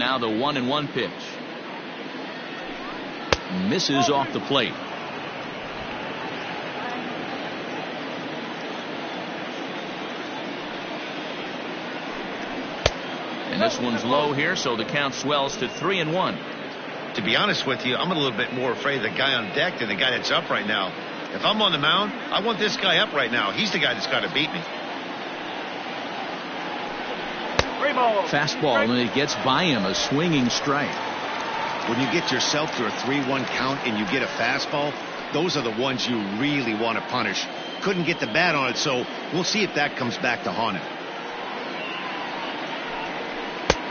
Now the 1-1 pitch. Misses off the plate. And this one's low here, so the count swells to 3-1. To be honest with you, I'm a little bit more afraid of the guy on deck than the guy that's up right now. If I'm on the mound, I want this guy up right now. He's the guy that's got to beat me. Fastball, and it gets by him, a swinging strike. When you get yourself to a 3-1 count and you get a fastball, those are the ones you really want to punish. Couldn't get the bat on it, so we'll see if that comes back to haunt him.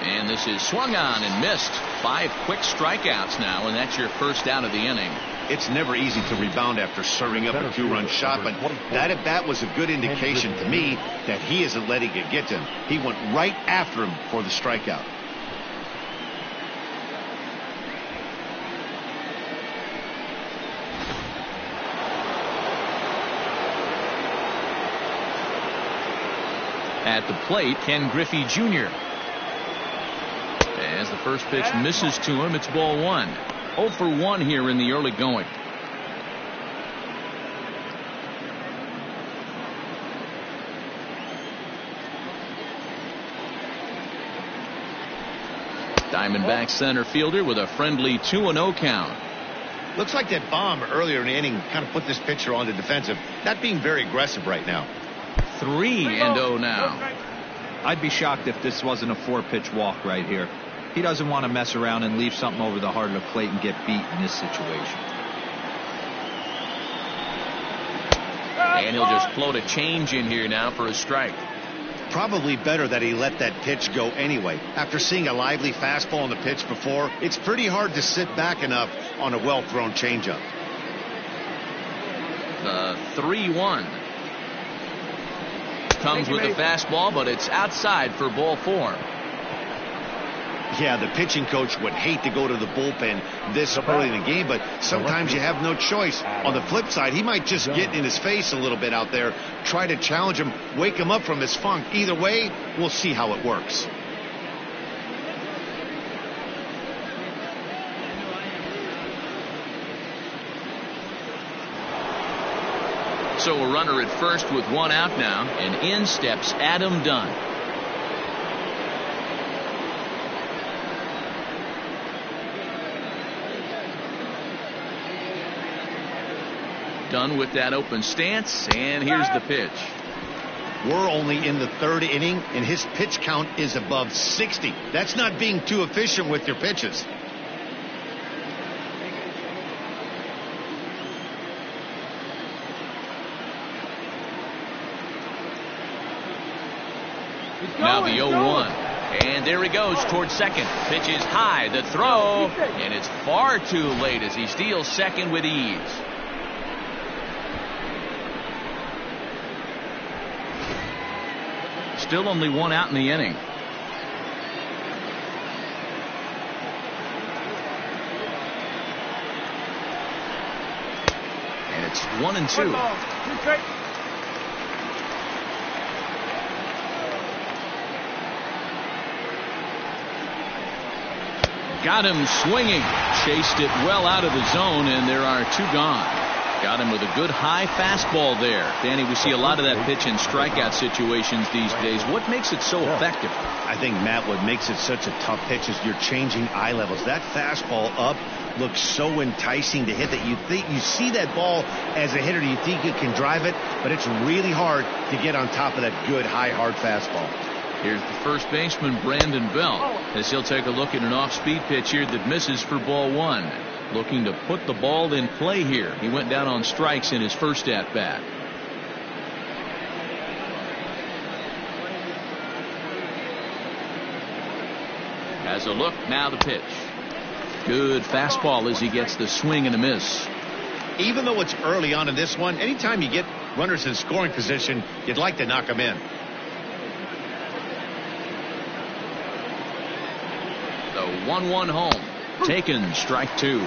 And this is swung on and missed. 5 quick strikeouts now, and that's your first out of the inning. It's never easy to rebound after serving up a 2-run shot, but that at bat was a good indication to me that he isn't letting it get to him. He went right after him for the strikeout. At the plate, Ken Griffey Jr. As the first pitch misses to him, it's ball 1. 0 for 1 here in the early going. Diamondback center fielder with a friendly 2-0 count. Looks like that bomb earlier in the inning kind of put this pitcher on the defensive. Not being very aggressive right now. 3-0 now. I'd be shocked if this wasn't a 4-pitch walk right here. He doesn't want to mess around and leave something over the heart of the plate and get beat in this situation. And he'll just float a change in here now for a strike. Probably better that he let that pitch go anyway. After seeing a lively fastball on the pitch before, it's pretty hard to sit back enough on a well-thrown changeup. The 3-1. Comes with a fastball, but it's outside for ball 4. Yeah, the pitching coach would hate to go to the bullpen this early in the game, but sometimes you have no choice. On the flip side, he might just get in his face a little bit out there, try to challenge him, wake him up from his funk. Either way, we'll see how it works. So a runner at first with 1 out now, and in steps Adam Dunn. Dunn with that open stance, and here's the pitch. We're only in the 3rd inning, and his pitch count is above 60. That's not being too efficient with your pitches. Now the 0-1. And there he goes towards second. Pitch is high. The throw. And it's far too late as he steals second with ease. Still only 1 out in the inning. And it's 1-2. Got him swinging. Chased it well out of the zone, and there are 2 gone. Got him with a good high fastball there. Danny, we see a lot of that pitch in strikeout situations these days. What makes it so effective? I think, Matt, what makes it such a tough pitch is you're changing eye levels. That fastball up looks so enticing to hit that you see that ball as a hitter, you think you can drive it, but it's really hard to get on top of that good high hard fastball. Here's the first baseman, Brandon Belt, as he'll take a look at an off-speed pitch here that misses for ball 1. Looking to put the ball in play here. He went down on strikes in his first at-bat. Has a look, now the pitch. Good fastball as he gets the swing and a miss. Even though it's early on in this one, anytime you get runners in scoring position, you'd like to knock them in. The 1-1 home. Taken, strike 2.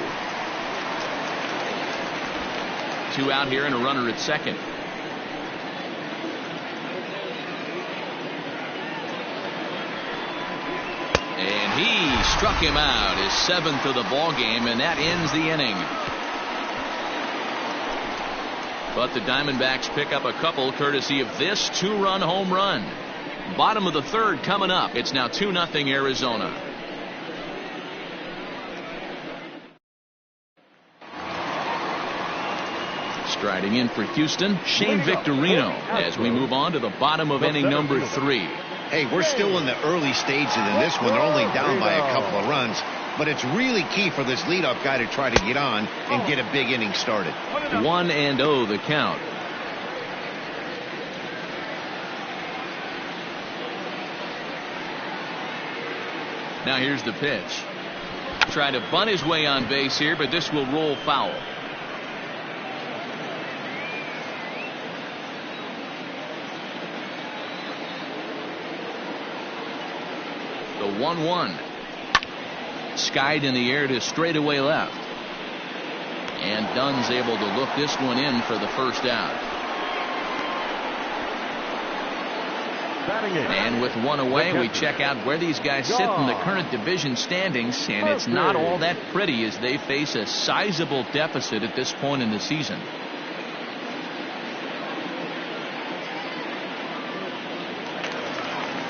2 out here and a runner at second. And he Struck him out, his 7th of the ball game, and that ends the inning. But the Diamondbacks pick up a couple courtesy of this 2-run home run. Bottom of the 3rd coming up. It's now 2-0 Arizona. Striding in for Houston, Shane Victorino, as we move on to the bottom of inning number 3. Hey, we're still in the early stages in this one. They're only down by a couple of runs, but it's really key for this leadoff guy to try to get on and get a big inning started. 1-0 the count. Now here's the pitch. Try to bunt his way on base here, but this will roll foul. The 1-1. Skied in the air to straightaway left. And Dunn's able to look this one in for the first out. And with one away, we check out where these guys sit in the current division standings, and it's not all that pretty as they face a sizable deficit at this point in the season.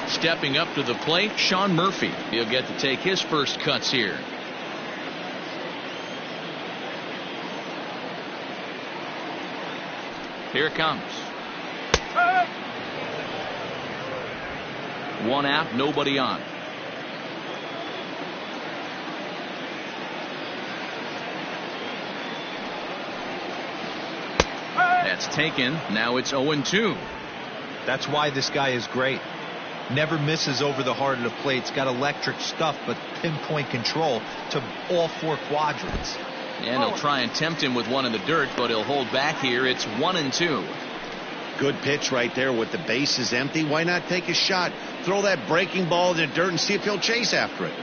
Stepping up to the plate, Sean Murphy. He'll get to take his first cuts here. Here it comes. One out, nobody on. That's taken. Now it's 0-2. That's why this guy is great. Never misses over the heart of the plate. He's got electric stuff, but pinpoint control to all 4 quadrants. And he'll try and tempt him with one in the dirt, but he'll hold back here. It's 1-2. Good pitch right there with the bases empty. Why not take a shot? Throw that breaking ball in the dirt and see if he'll chase after it.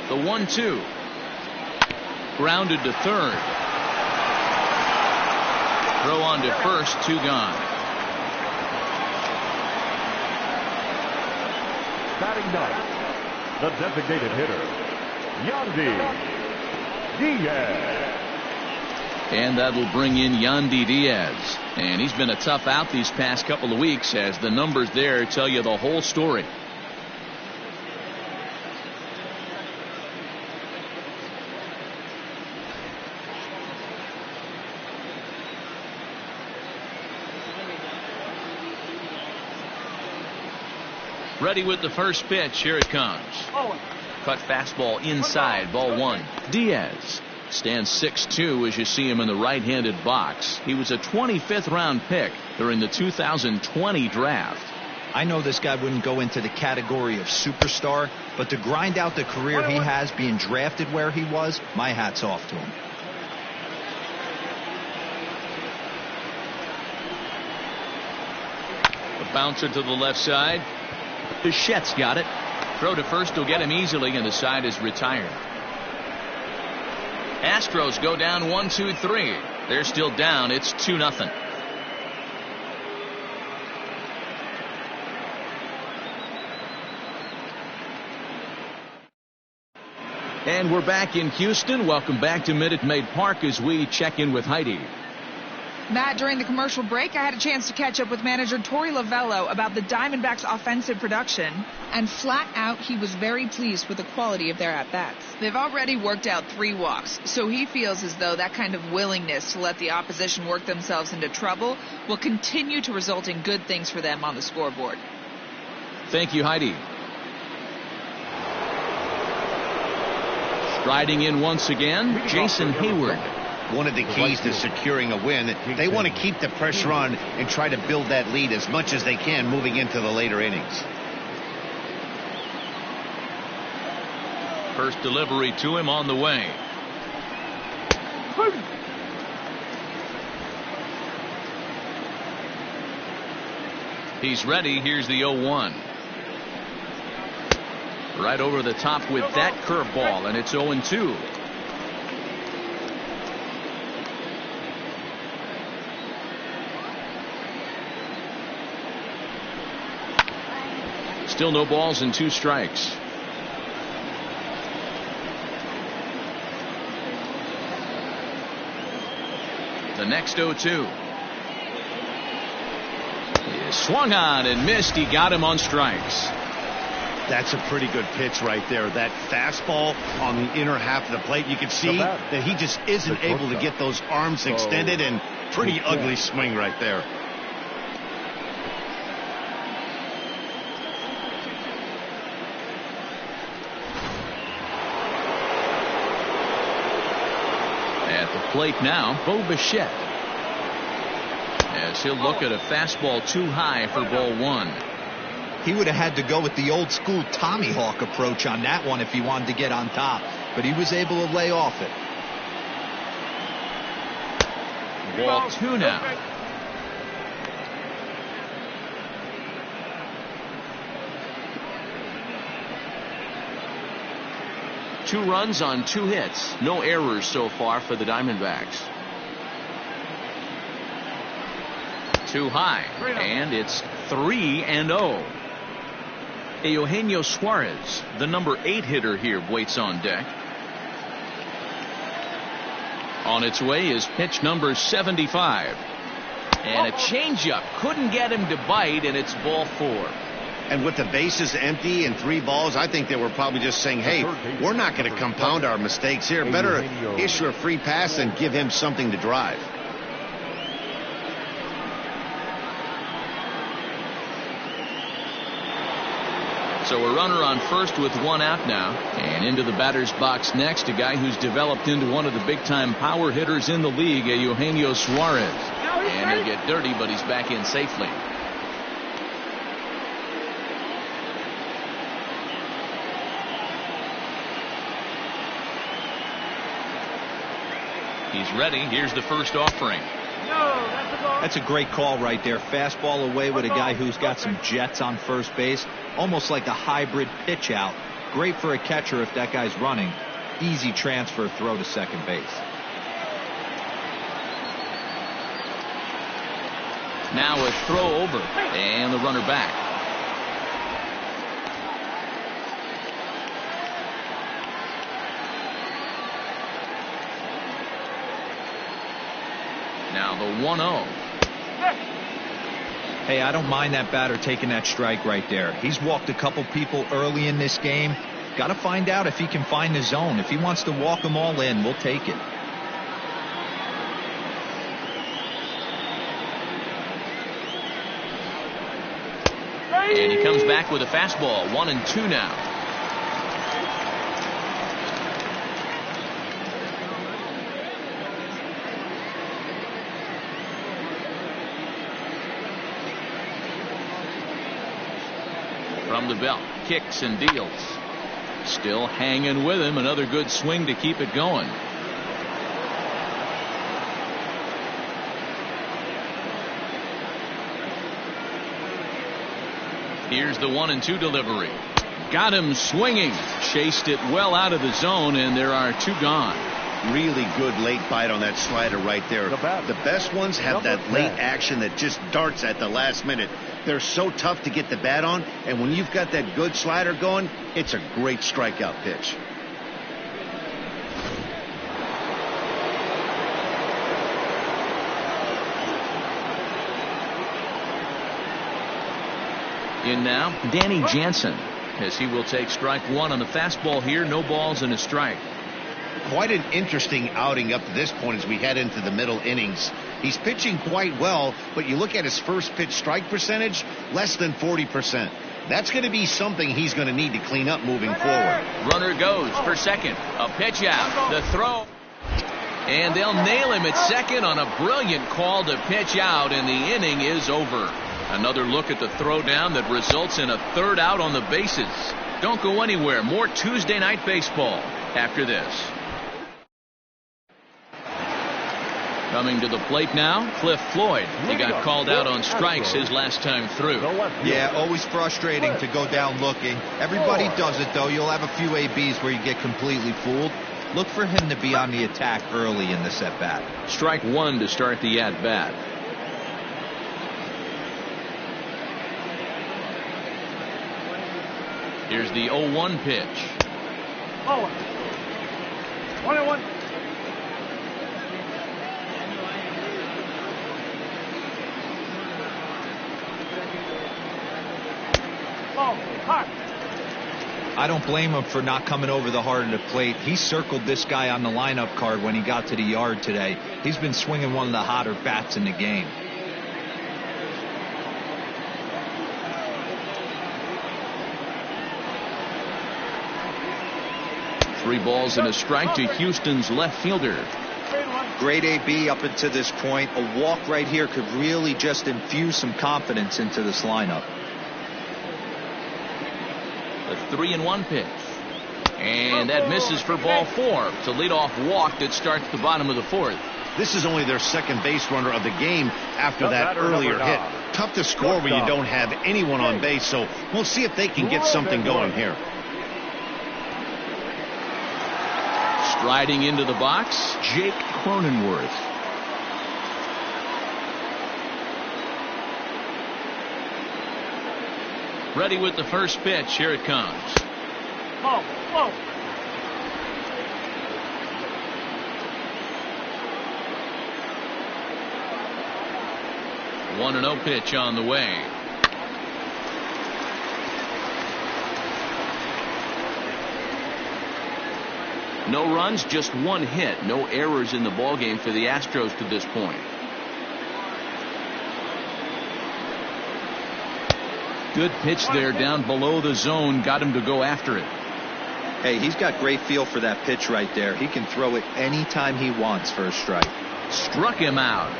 The 1-2. Grounded to third. Throw on to first, 2 gone. Batting ninth, the designated hitter, Yandy Diaz. And that'll bring in Yandy Diaz. And he's been a tough out these past couple of weeks, as the numbers there tell you the whole story. Ready with the first pitch. Here it comes. Cut fastball inside, ball 1. Diaz stands 6'2" as you see him in the right-handed box. He was a 25th round pick during the 2020 draft. I know this guy wouldn't go into the category of superstar, but to grind out the career he has being drafted where he was, my hat's off to him. The bouncer to the left side. Bichette's got it. Throw to first will get him easily, and the side is retired. Astros go down 1-2-3. They're still down. It's 2-0. And we're back in Houston. Welcome back to Minute Maid Park as we check in with Heidi. Matt, during the commercial break, I had a chance to catch up with manager Torey Lovello about the Diamondbacks' offensive production, and flat out, he was very pleased with the quality of their at-bats. They've already worked out 3 walks, so he feels as though that kind of willingness to let the opposition work themselves into trouble will continue to result in good things for them on the scoreboard. Thank you, Heidi. Striding in once again, Jason Hayward. One of the keys to securing a win, they want to keep the pressure on and try to build that lead as much as they can moving into the later innings. First delivery to him on the way. He's ready. Here's the 0-1. Right over the top with that curveball, and it's 0-2. Still no balls and 2 strikes. The next 0-2 is swung on and missed. He got him on strikes. That's a pretty good pitch right there. That fastball on the inner half of the plate. You can see that he just isn't able to get those arms extended, and pretty ugly swing right there. At the plate now, Bo Bichette, as he'll look at a fastball too high for ball 1. He would have had to go with the old school Tommy Hawk approach on that one if he wanted to get on top, but he was able to lay off it. Ball 2 now. Two runs on 2 hits. No errors so far for the Diamondbacks. Too high, and it's 3-0. Eugenio Suarez, the number 8 hitter here, waits on deck. On its way is pitch number 75. And a changeup couldn't get him to bite, and it's ball 4. And with the bases empty and 3 balls, I think they were probably just saying, hey, we're not going to compound our mistakes here. Better issue a free pass and give him something to drive. So a runner on first with 1 out now. And into the batter's box next, a guy who's developed into one of the big-time power hitters in the league, Eugenio Suarez. And he'll get dirty, but he's back in safely. He's ready. Here's the first offering. That's a great call right there. Fastball away with a guy who's got some jets on first base. Almost like a hybrid pitch out. Great for a catcher if that guy's running. Easy transfer throw to second base. Now a throw over and the runner back. Now the 1-0. Hey, I don't mind that batter taking that strike right there. He's walked a couple people early in this game. Got to find out if he can find the zone. If he wants to walk them all in, we'll take it. And he comes back with a fastball. 1-2 now. From the belt, kicks and deals. Still hanging with him. Another good swing to keep it going. Here's the 1-2 delivery. Got him swinging. Chased it well out of the zone, and there are 2 gone. Really good late bite on that slider right there. The best ones have that late action that just darts at the last minute. They're so tough to get the bat on, and when you've got that good slider going, it's a great strikeout pitch. In now, Danny Jansen, as he will take strike 1 on the fastball here. No balls and a strike. Quite an interesting outing up to this point as we head into the middle innings. He's pitching quite well, but you look at his first pitch strike percentage, less than 40%. That's going to be something he's going to need to clean up moving forward. Runner goes for second. A pitch out. The throw. And they'll nail him at second on a brilliant call to pitch out, and the inning is over. Another look at the throw down that results in a 3rd out on the bases. Don't go anywhere. More Tuesday Night Baseball after this. Coming to the plate now, Cliff Floyd. He got called out on strikes his last time through. Yeah, always frustrating to go down looking. Everybody does it, though. You'll have a few ABs where you get completely fooled. Look for him to be on the attack early in this at-bat. Strike 1 to start the at-bat. Here's the 0-1 pitch. 1-1. I don't blame him for not coming over the heart of the plate. He circled this guy on the lineup card when he got to the yard today. He's been swinging one of the hotter bats in the game. Three balls and a strike to Houston's left fielder. Great AB up until this point. A walk right here could really just infuse some confidence into this lineup. The 3-1 pitch. And that misses for ball 4. It's a leadoff walk that starts the bottom of the 4th. This is only their second base runner of the game after that earlier hit. Tough to score when you don't have anyone on base, so we'll see if they can get something going here. Striding into the box, Jake Cronenworth. Ready with the first pitch. Here it comes. 1-0 pitch on the way. No runs, just one hit. No errors in the ballgame for the Astros to this point. Good pitch there down below the zone. Got him to go after it. Hey, he's got great feel for that pitch right there. He can throw it anytime he wants for a strike. Struck him out.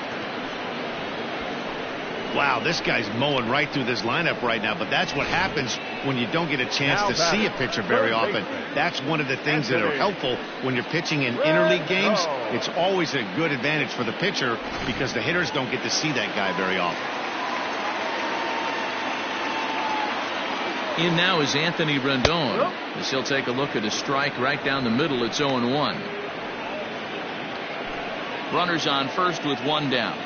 Wow, this guy's mowing right through this lineup right now, but that's what happens when you don't get a chance to see a pitcher very often. That's one of the things that are helpful when you're pitching in interleague games. It's always a good advantage for the pitcher because the hitters don't get to see that guy very often. In now is Anthony Rendon, as he'll take a look at a strike right down the middle. It's 0-1. Runners on first with one down.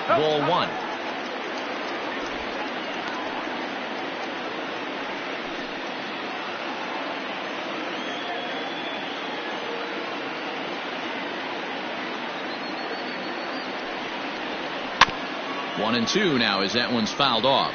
Ball 1. One and two now as that one's fouled off.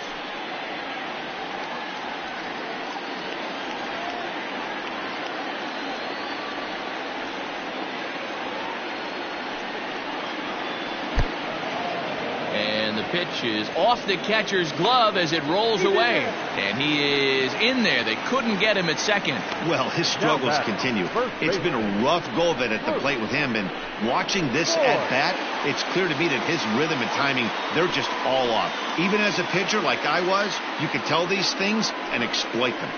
The pitch is off the catcher's glove as it rolls away, and he is in there. They couldn't get him at second. Well, his struggles continue. It's been a rough go of it at the plate with him, and watching this at bat, it's clear to me that his rhythm and timing, they're just all off. Even as a pitcher like I was, you can tell these things and exploit them.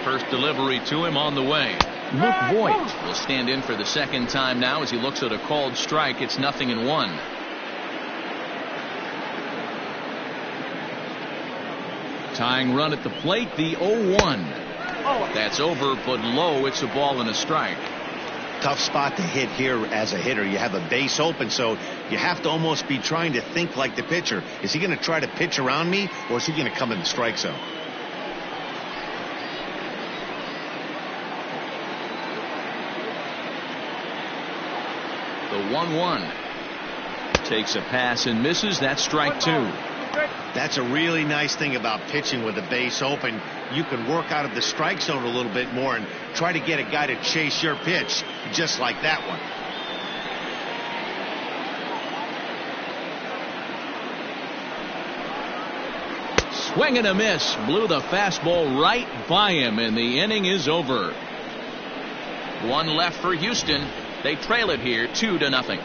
First delivery to him on the way. Luke Voigt will stand in for the second time now as he looks at a called strike. It's 0-1. Tying run at the plate, the 0-1. That's over but low. It's a ball and a strike. Tough spot to hit here as a hitter. You have a base open, so you have to almost be trying to think like the pitcher. Is he going to try to pitch around me, or is he going to come in the strike zone? The 1-1 takes a pass and misses. That's strike 2. That's a really nice thing about pitching with the base open. You can work out of the strike zone a little bit more and try to get a guy to chase your pitch, just like that one. Swing and a miss. Blew the fastball right by him, and the inning is over. One left for Houston. They trail it here 2-0.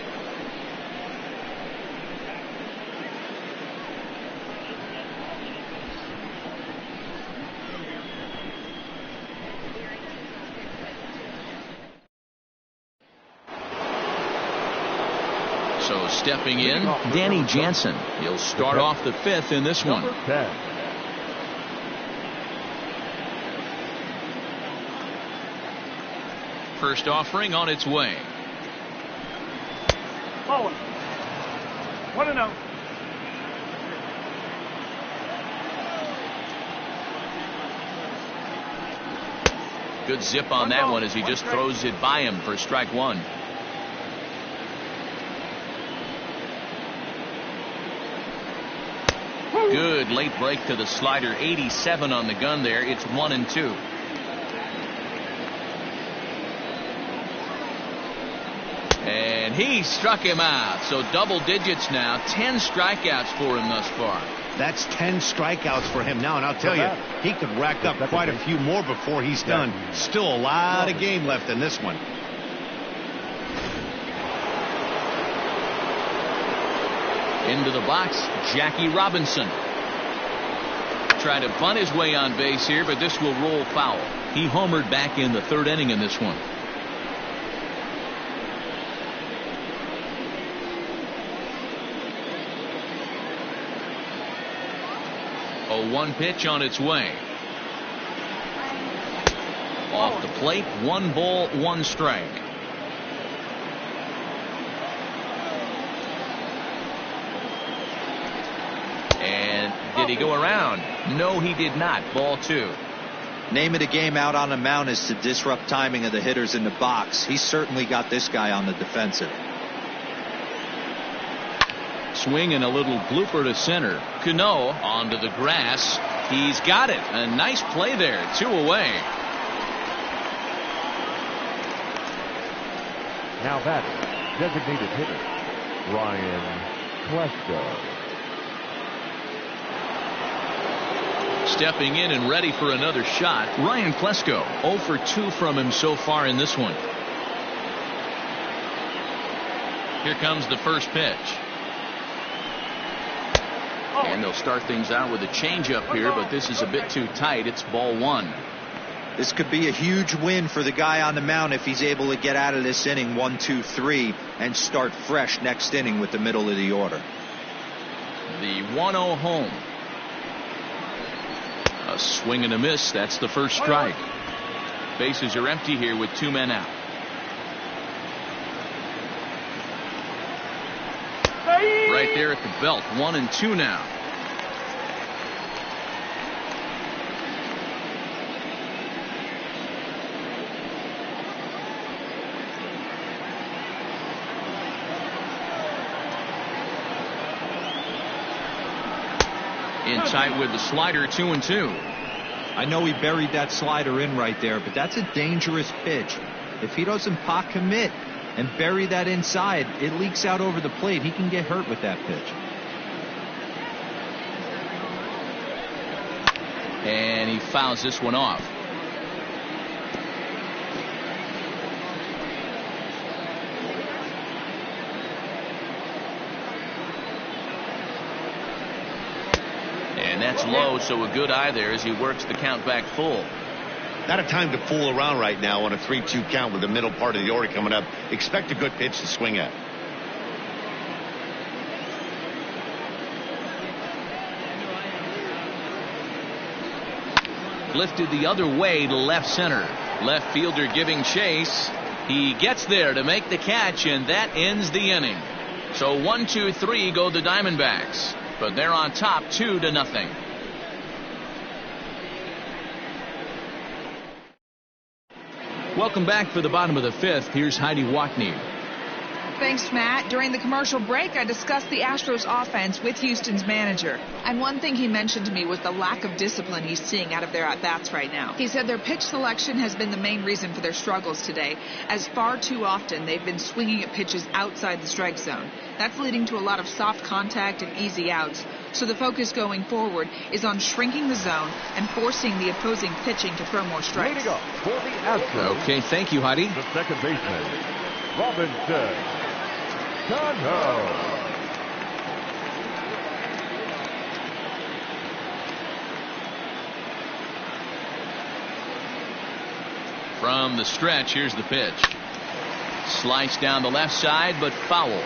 So stepping in, Danny Jansen. He'll start off the 5th in this one. first offering on its way. Ball 1-0. Good zip on that one as he just throws it by him for strike one. Good late break to the slider. 87 on the gun there. It's 1-2. And he struck him out. So double digits now. 10 strikeouts for him thus far. That's 10 strikeouts for him now, and I'll tell you, he could rack up quite a few more before he's done. Still a lot of game left in this one. Into the box, Jackie Robinson. Tried to bunt his way on base here, but this will roll foul. He homered back in the third inning in this one. A 1 pitch on its way. Off the plate, 1 ball, 1 strike. And did he go around? No, he did not. Ball 2. Name of the game out on the mound is to disrupt timing of the hitters in the box. He certainly got this guy on the defensive. Swing and a little blooper to center. Cano onto the grass. He's got it. A nice play there. 2 away. Now batting, designated hitter, Ryan Klesko. Stepping in and ready for another shot, Ryan Klesko. 0 for 2 from him so far in this one. Here comes the first pitch. And they'll start things out with a changeup here, but this is a bit too tight. It's ball 1. This could be a huge win for the guy on the mound if he's able to get out of this inning 1, 2, 3 and start fresh next inning with the middle of the order. The 1-0 home. A swing and a miss. That's the first strike. Bases are empty here with 2 men out. Right there at the belt. 1-2 now. In tight with the slider. 2-2. I know he buried that slider in right there, but that's a dangerous pitch. If he doesn't pot commit and bury that inside, it leaks out over the plate. He can get hurt with that pitch. And he fouls this one off. And that's low, so a good eye there as he works the count back full. Not a time to fool around right now on a 3-2 count with the middle part of the order coming up. Expect a good pitch to swing at. Lifted the other way to left center. Left fielder giving chase. He gets there to make the catch, and that ends the inning. So 1, 2, 3 go the Diamondbacks, but they're on top 2-0. Welcome back for the bottom of the 5th. Here's Heidi Watney. Thanks, Matt. During the commercial break, I discussed the Astros offense with Houston's manager. And one thing he mentioned to me was the lack of discipline he's seeing out of their at-bats right now. He said their pitch selection has been the main reason for their struggles today, as far too often they've been swinging at pitches outside the strike zone. That's leading to a lot of soft contact and easy outs. So the focus going forward is on shrinking the zone and forcing the opposing pitching to throw more strikes. Leading up for the Astros, Okay, thank you, Heidi. the second baseman, Robinson Cano. From the stretch, here's the pitch. Sliced down the left side, but foul.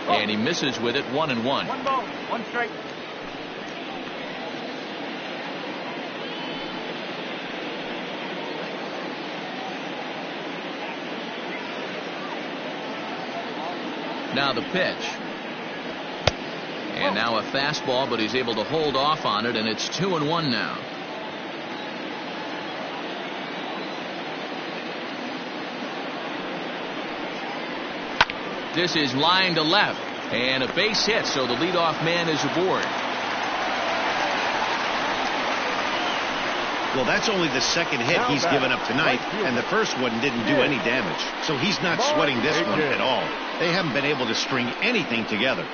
And he misses with it, 1-1. One ball, one strike. Now the pitch. And now a fastball, but he's able to hold off on it, and it's 2-1 now. This is line to left, and a base hit, so the leadoff man is aboard. Well, that's only the second hit he's given up tonight, and the first one didn't do any damage. So he's not sweating this one at all. They haven't been able to string anything together.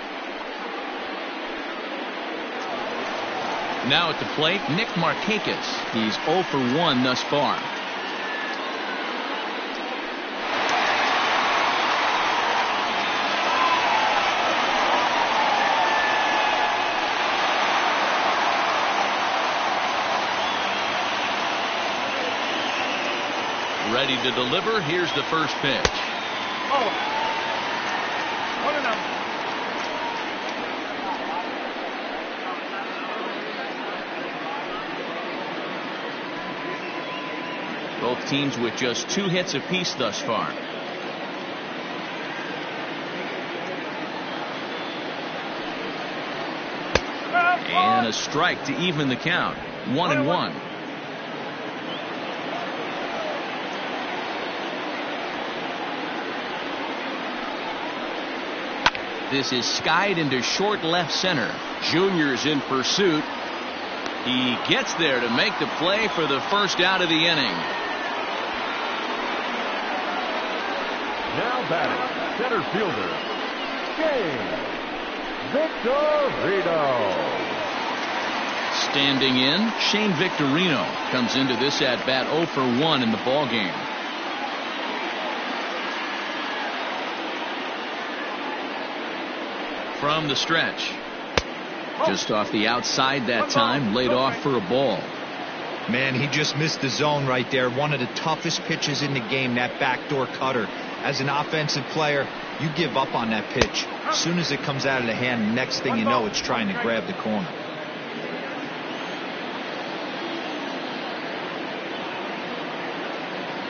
Now at the plate, Nick Markakis. He's 0 for 1 thus far. Ready to deliver. Here's the first pitch. Oh. 1-0. Both teams with just 2 hits apiece thus far. And a strike to even the count. 1-1. This is skied into short left center. Junior's in pursuit. He gets there to make the play for the first out of the inning. Now batting, center fielder, Victorino. Standing in, Shane Victorino comes into this at bat 0 for 1 in the ball game. From the stretch. Just off the outside that time, laid off for a ball. Man, he just missed the zone right there. One of the toughest pitches in the game, that backdoor cutter. As an offensive player, you give up on that pitch. As soon as it comes out of the hand, next thing you know, it's trying to grab the corner.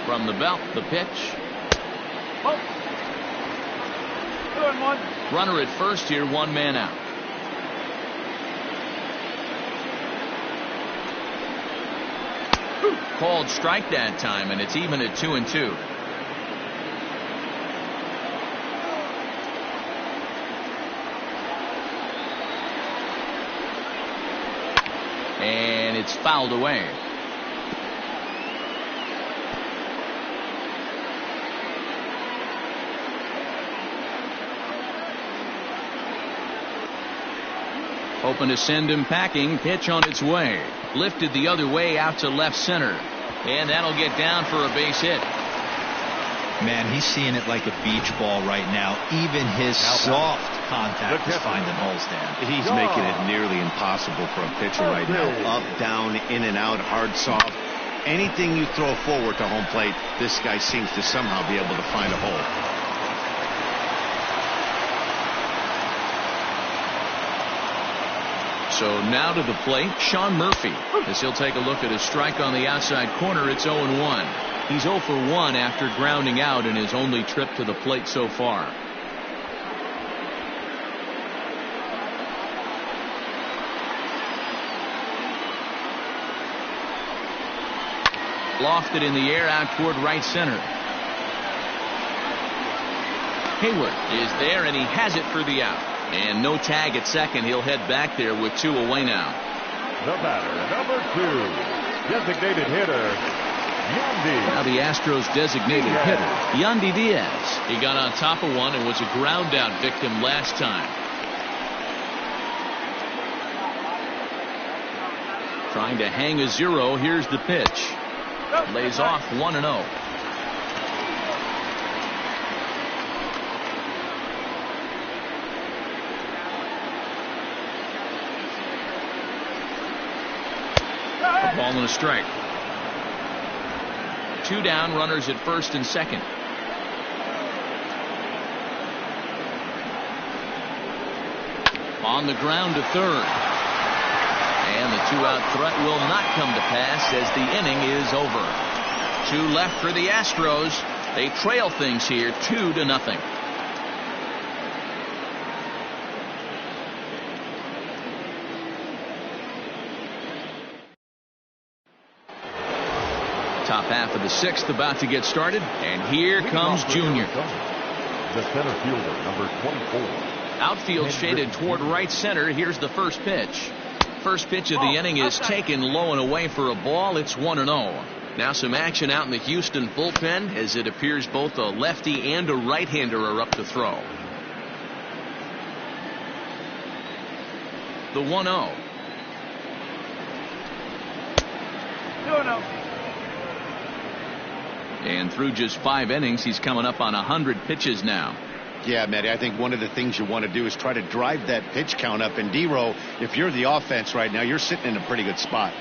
From the belt, the pitch. 2-1. Runner at first here, 1 man out. Called strike that time, and it's even at 2-2. And it's fouled away. Hoping to send him packing. Pitch on its way. Lifted the other way out to left center. And that'll get down for a base hit. Man, he's seeing it like a beach ball right now. Even his soft contact is finding holes down. He's making it nearly impossible for a pitcher right now. Up, down, in and out, hard, soft. Anything you throw forward to home plate, this guy seems to somehow be able to find a hole. So now to the plate, Sean Murphy, as he'll take a look at a strike on the outside corner. It's 0-1. He's 0 for 1 after grounding out in his only trip to the plate so far. Lofted in the air out toward right center. Hayward is there, and he has it for the out. And no tag at second. He'll head back there with 2 away now. The batter, number 2, designated hitter, Yandy. Now the Astros designated hitter, Yandy Diaz. He got on top of one and was a ground out victim last time. Trying to hang a 0. Here's the pitch. Lays off 1-0. A ball and a strike. 2 down, runners at first and second. On the ground to third. And the two-out threat will not come to pass as the inning is over. 2 left for the Astros. They trail things here 2-0. Top half of the 6th about to get started, and here comes Junior. The center fielder, number 24. Outfield shaded toward right center. Here's the first pitch. First pitch of the inning is taken low and away for a ball. It's 1-0. Now some action out in the Houston bullpen as it appears both a lefty and a right-hander are up to throw. The 1-0. 2-0. And through just 5 innings, he's coming up on 100 pitches now. Yeah, Matty, I think one of the things you want to do is try to drive that pitch count up. And D-Row, if you're the offense right now, you're sitting in a pretty good spot.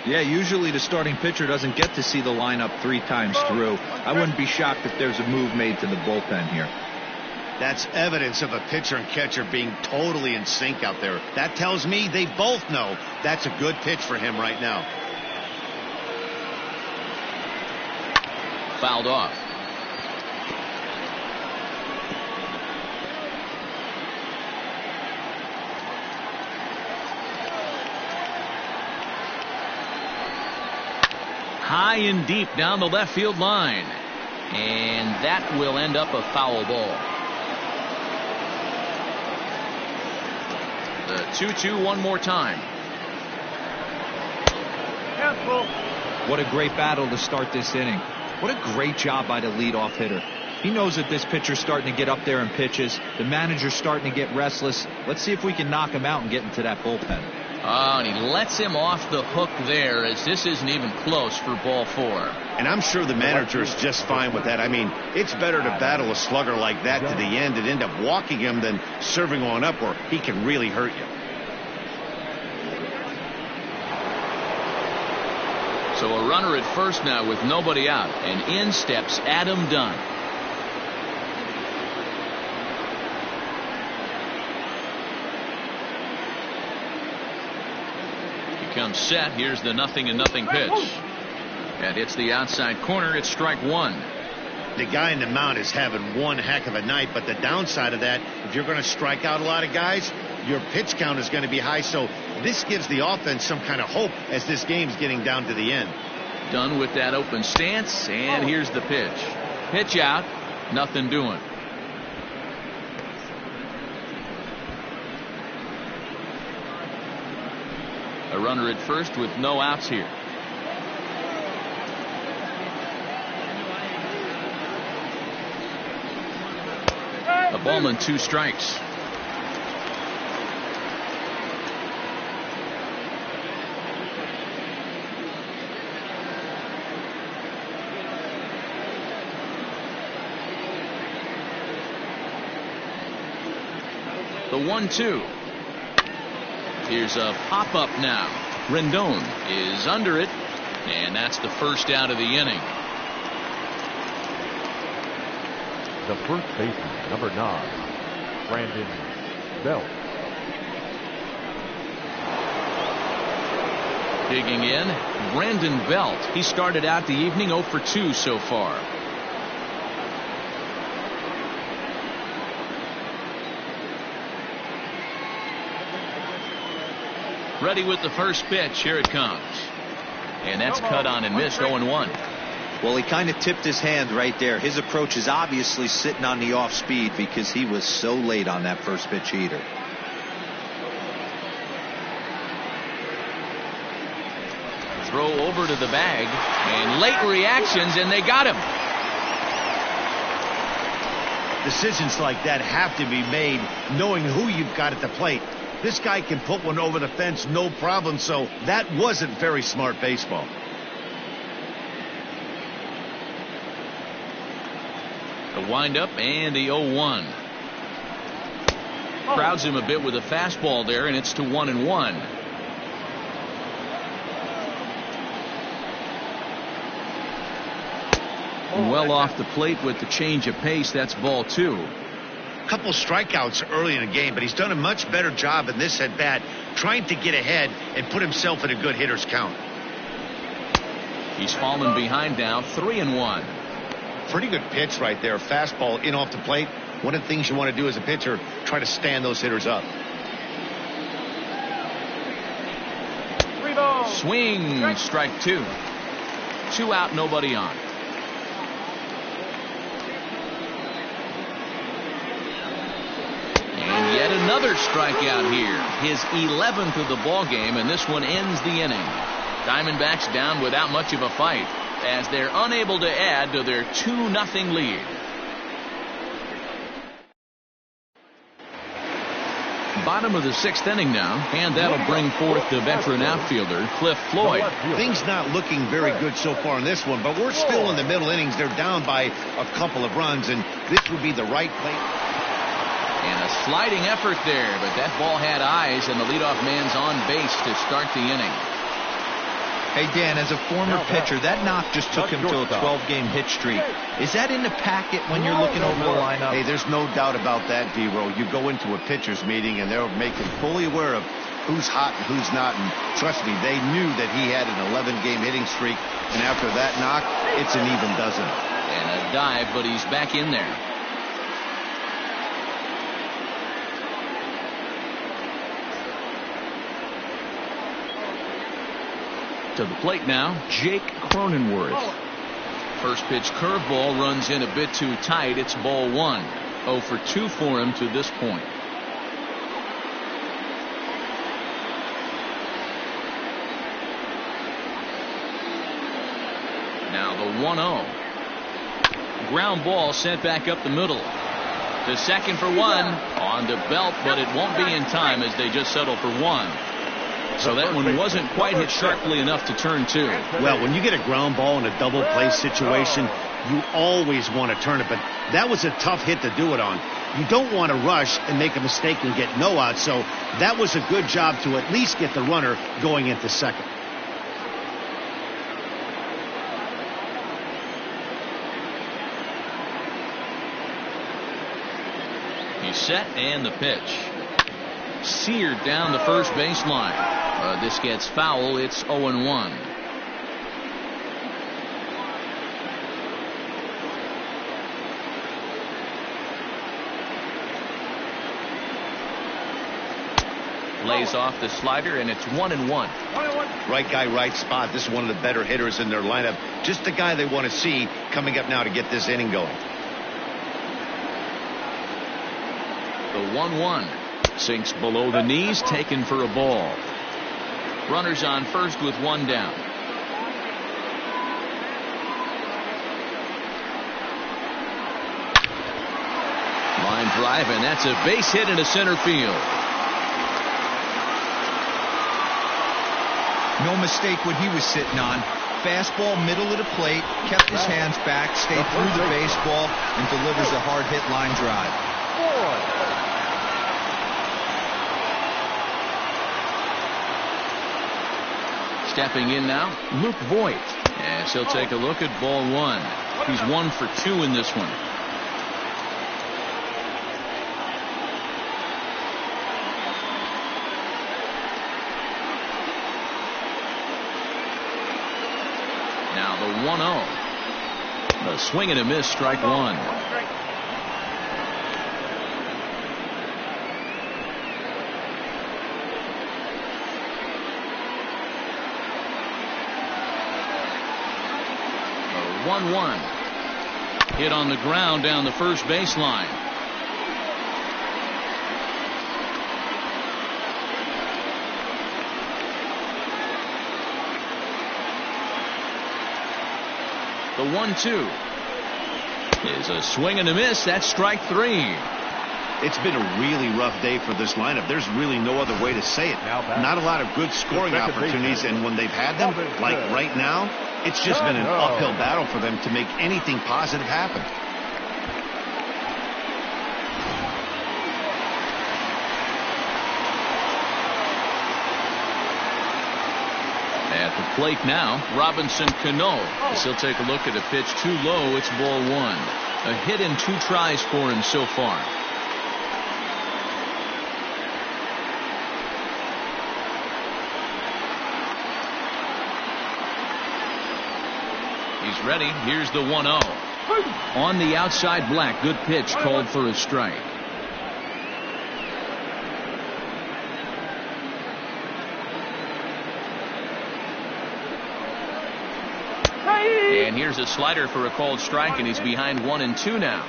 Yeah, usually the starting pitcher doesn't get to see the lineup 3 times through. I wouldn't be shocked if there's a move made to the bullpen here. That's evidence of a pitcher and catcher being totally in sync out there. That tells me they both know that's a good pitch for him right now. Fouled off. High and deep down the left field line. And that will end up a foul ball. The 2-2 one more time. Careful. What a great battle to start this inning. What a great job by the leadoff hitter. He knows that this pitcher's starting to get up there in pitches. The manager's starting to get restless. Let's see if we can knock him out and get into that bullpen. Oh, and he lets him off the hook there as this isn't even close for ball 4. And I'm sure the manager is just fine with that. I mean, it's better to battle a slugger like that to the end and end up walking him than serving on up where he can really hurt you. So a runner at first now with nobody out, and in steps Adam Dunn. Comes set. Here's the 0-0 pitch. And it's the outside corner. It's strike 1. The guy in the mound is having one heck of a night, but the downside of that, if you're going to strike out a lot of guys, your pitch count is going to be high. So this gives the offense some kind of hope as this game's getting down to the end. Done with that open stance, and here's the pitch. Pitch out. Nothing doing. A runner at first with no outs here. A ball and 2 strikes. The 1-2. Here's a pop-up now. Rendon is under it, and that's the first out of the inning. The first baseman, number 9, Brandon Belt. Digging in, Brandon Belt. He started out the evening 0 for 2 so far. Ready with the first pitch. Here it comes. And that's cut on and missed. 0-1. Well, he kind of tipped his hand right there. His approach is obviously sitting on the off speed because he was so late on that first pitch heater. Throw over to the bag, and late reactions, and they got him. Decisions like that have to be made knowing who you've got at the plate. This guy can put one over the fence no problem, so that wasn't very smart baseball. The windup and the 0-1. Crowds him a bit with a fastball there, and it's to 1-1. Well off the plate with the change of pace. That's ball 2. couple strikeouts early in the game, but he's done a much better job in this at bat trying to get ahead and put himself in a good hitter's count. He's fallen behind now, 3-1. Pretty good pitch right there. Fastball in off the plate. One of the things you want to do as a pitcher, try to stand those hitters up. Swing, strike 2. 2 out, nobody on. And yet another strikeout here. His 11th of the ball game, and this one ends the inning. Diamondbacks down without much of a fight as they're unable to add to their 2-0 lead. Bottom of the 6th inning now, and that'll bring forth the veteran outfielder Cliff Floyd. Things not looking very good so far in this one, but we're still in the middle innings. They're down by a couple of runs, and this would be the right play. And a sliding effort there, but that ball had eyes, and the leadoff man's on base to start the inning. Hey, Dan, as a former pitcher, that knock just took him to a 12-game hit streak. Is that in the packet when you're looking over the lineup? Hey, there's no doubt about that, D-Row. You go into a pitcher's meeting, and they'll make him fully aware of who's hot and who's not. And trust me, they knew that he had an 11-game hitting streak. And after that knock, it's an even dozen. And a dive, but he's back in there. To the plate now, Jake Cronenworth. First pitch curveball runs in a bit too tight. It's ball 1. 0 for 2 for him to this point. Now the 1-0. Ground ball sent back up the middle. To second for 1. On the belt, but it won't be in time as they just settle for 1. So that one wasn't quite hit sharply enough to turn 2. Well, when you get a ground ball in a double play situation, you always want to turn it, but that was a tough hit to do it on. You don't want to rush and make a mistake and get no out, so that was a good job to at least get the runner going into second. He's set, and the pitch. Seared down the first baseline. This gets foul. It's 0-1. Lays off the slider, and it's 1-1. Right guy, right spot. This is one of the better hitters in their lineup. Just the guy they want to see coming up now to get this inning going. The 1-1. Sinks below the knees, taken for a ball. Runners on first with 1 down. Line drive, and that's a base hit into center field. No mistake what he was sitting on. Fastball middle of the plate, kept his hands back, stayed through the baseball, and delivers a hard hit line drive. Stepping in now, Luke Voigt. As he'll take a look at ball 1. He's 1 for 2 in this one. Now the 1-0. A swing and a miss, strike 1. A 1-1. Hit on the ground down the first baseline. The 1-2 is a swing and a miss. That's strike 3. It's been a really rough day for this lineup. There's really no other way to say it. Not a lot of good scoring opportunities, and when they've had them, like right now, it's just been an uphill battle for them to make anything positive happen. At the plate now, Robinson Cano. As he'll take a look at a pitch too low. It's ball 1. A hit in 2 tries for him so far. ready. Here's the 1-0. On the outside, Black. Good pitch, called for a strike. And here's a slider for a called strike, and he's behind 1-2 now.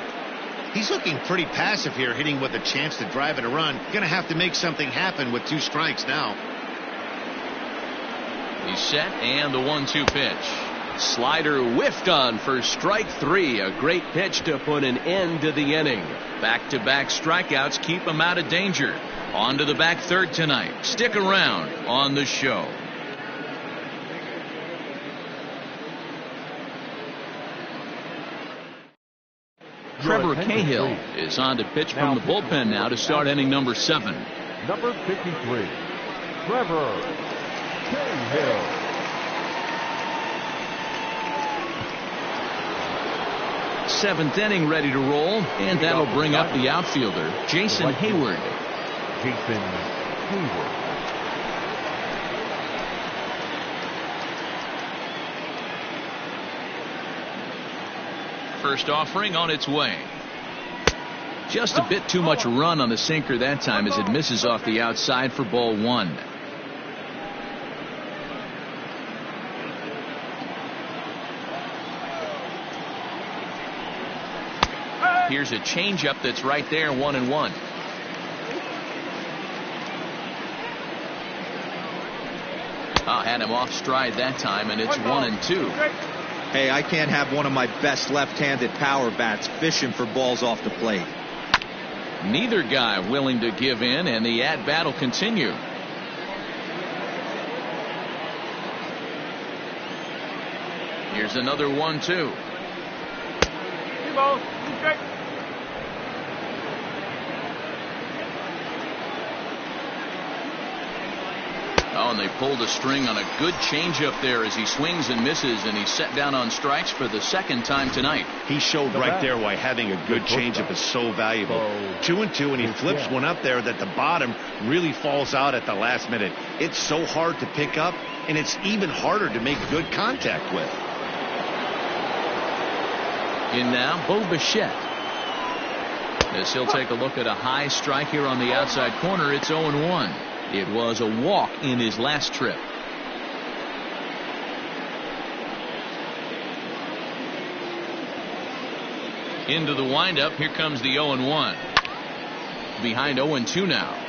He's looking pretty passive here, hitting with a chance to drive it a run. Going to have to make something happen with 2 strikes now. He's set, and the 1-2 pitch. Slider whiffed on for strike 3. A great pitch to put an end to the inning. Back-to-back strikeouts keep him out of danger. On to the back third tonight. Stick around on the show. Trevor Cahill is on to pitch from the bullpen now to start inning number 7. Number 53, Trevor Cahill. Seventh inning ready to roll, and that'll bring up the outfielder, Jason Hayward. Jason Hayward. First offering on its way. Just a bit too much run on the sinker that time as it misses off the outside for ball 1. Here's a changeup that's right there, 1-1. Had him off stride that time, and it's 1-2. Hey, I can't have one of my best left-handed power bats fishing for balls off the plate. Neither guy willing to give in, and the at-bat will continue. Here's another 1-2. 2 balls, 2 strikes. Oh, and they pulled a string on a good changeup there as he swings and misses, and he's set down on strikes for the second time tonight. He showed right there why having a good changeup is so valuable. 2-2, and he flips one up there that the bottom really falls out at the last minute. It's so hard to pick up, and it's even harder to make good contact with. In now, Bo Bichette. As he'll take a look at a high strike here on the outside corner, it's 0-1. It was a walk in his last trip. Into the windup. Here comes the 0-1. Behind 0-2 now.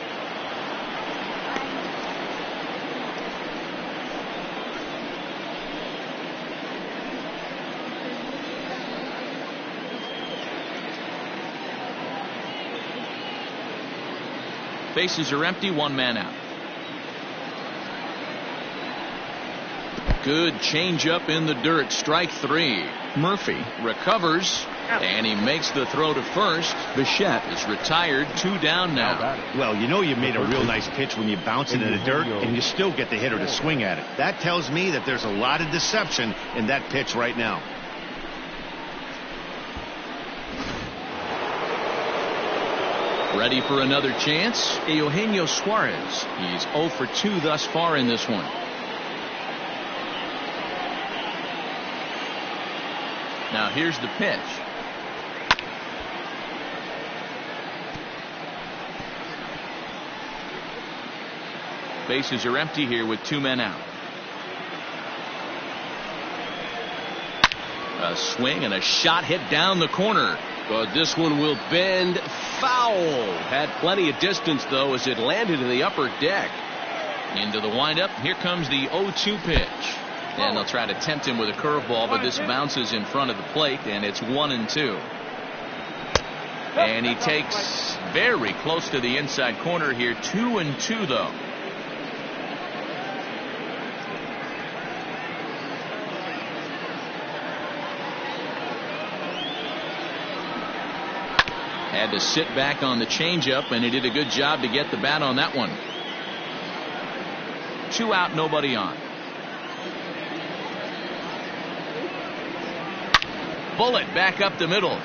Bases are empty, 1 man out. Good changeup in the dirt, strike 3. Murphy recovers, and he makes the throw to first. Bichette is retired, 2 down now. Well, you know you made a real nice pitch when you bounce it in the dirt, and you still get the hitter to swing at it. That tells me that there's a lot of deception in that pitch right now. Ready for another chance? Eugenio Suarez. He's 0 for 2 thus far in this one. Now here's the pitch. Bases are empty here with 2 men out. A swing and a shot hit down the corner. But this one will bend foul. Had plenty of distance, though, as it landed in the upper deck. Into the windup. Here comes the 0-2 pitch. And they'll try to tempt him with a curveball, but this bounces in front of the plate, and it's 1-2. And he takes very close to the inside corner here. 2-2, though. Had to sit back on the changeup, and he did a good job to get the bat on that one. 2 out, nobody on. Bullet back up the middle.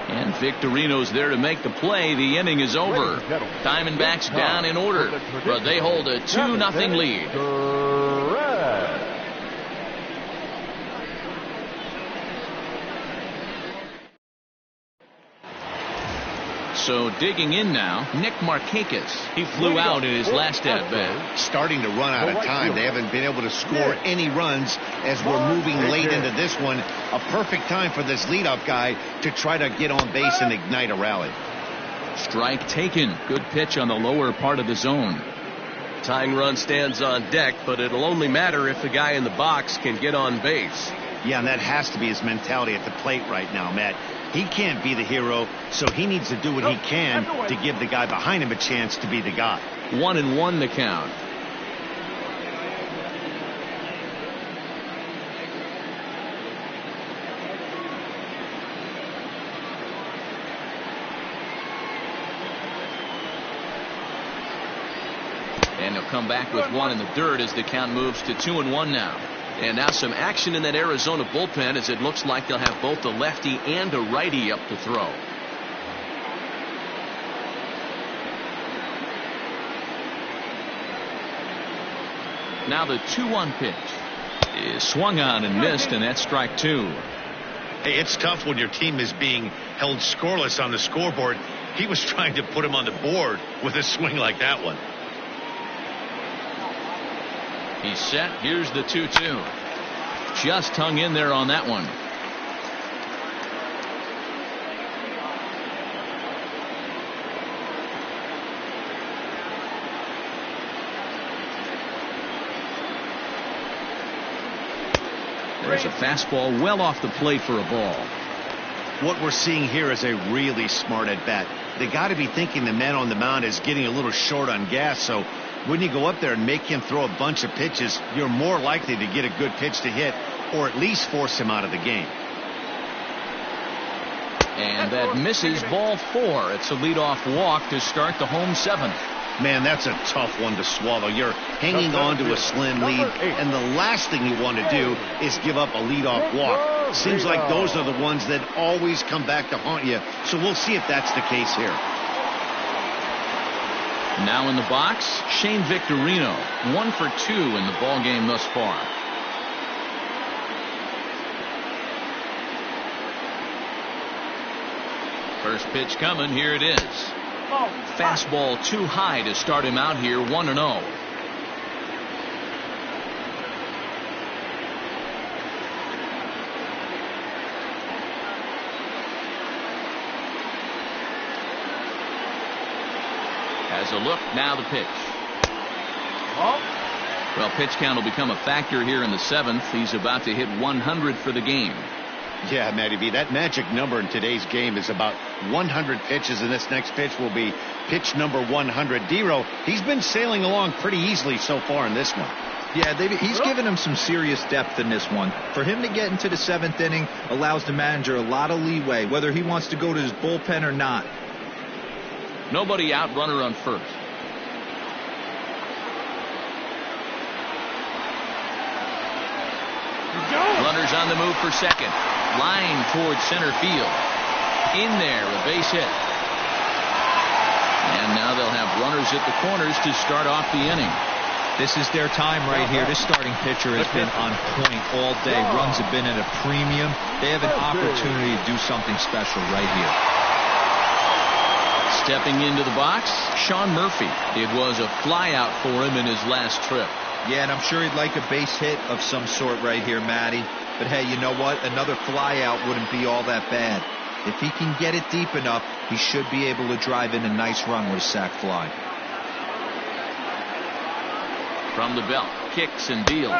And Victorino's there to make the play. The inning is over. Diamondbacks down in order, but they hold a 2-0 lead. So digging in now, Nick Markakis. He flew out in his last at-bat. Starting to run out of time. They haven't been able to score any runs as we're moving late into this one. A perfect time for this leadoff guy to try to get on base and ignite a rally. Strike taken. Good pitch on the lower part of the zone. Tying run stands on deck, but it'll only matter if the guy in the box can get on base. Yeah, and that has to be his mentality at the plate right now, Matt. He can't be the hero, so he needs to do what he can to give the guy behind him a chance to be the guy. 1-1 the count. And he'll come back with one in the dirt as the count moves to 2-1 now. And now some action in that Arizona bullpen as it looks like they'll have both a lefty and a righty up to throw. Now the 2-1 pitch is swung on and missed, and that's strike two. Hey, it's tough when your team is being held scoreless on the scoreboard. He was trying to put him on the board with a swing like that one. He's set. Here's the 2-2. Just hung in there on that one. There's a fastball well off the plate for a ball. What we're seeing here is a really smart at bat. They got to be thinking the man on the mound is getting a little short on gas, so when you go up there and make him throw a bunch of pitches, you're more likely to get a good pitch to hit or at least force him out of the game. And that misses, ball four. It's a leadoff walk to start the home seventh. Man, that's a tough one to swallow. You're hanging on to a slim lead, and the last thing you want to do is give up a leadoff walk. Seems like those are the ones that always come back to haunt you, so we'll see if that's the case here. Now in the box, Shane Victorino, 1 for 2 in the ball game thus far. First pitch coming, here it is. Fastball too high to start him out here, 1-0. Has a look, now the pitch. Well, pitch count will become a factor here in the seventh. He's about to hit 100 for the game. Yeah, Matty B, that magic number in today's game is about 100 pitches, and this next pitch will be pitch number 100. Dero, he's been sailing along pretty easily so far in this one. Yeah, he's given him some serious depth in this one. For him to get into the seventh inning allows the manager a lot of leeway, whether he wants to go to his bullpen or not. Nobody out, runner on first. Runners on the move for second. Line towards center field. In there, a base hit. And now they'll have runners at the corners to start off the inning. This is their time right here. This starting pitcher has been on point all day. Runs have been at a premium. They have an opportunity to do something special right here. Stepping into the box, Sean Murphy. It was a flyout for him in his last trip. Yeah, and I'm sure he'd like a base hit of some sort right here, Matty. But hey, you know what? Another flyout wouldn't be all that bad. If he can get it deep enough, he should be able to drive in a nice run with a sac fly. From the belt, kicks and deals.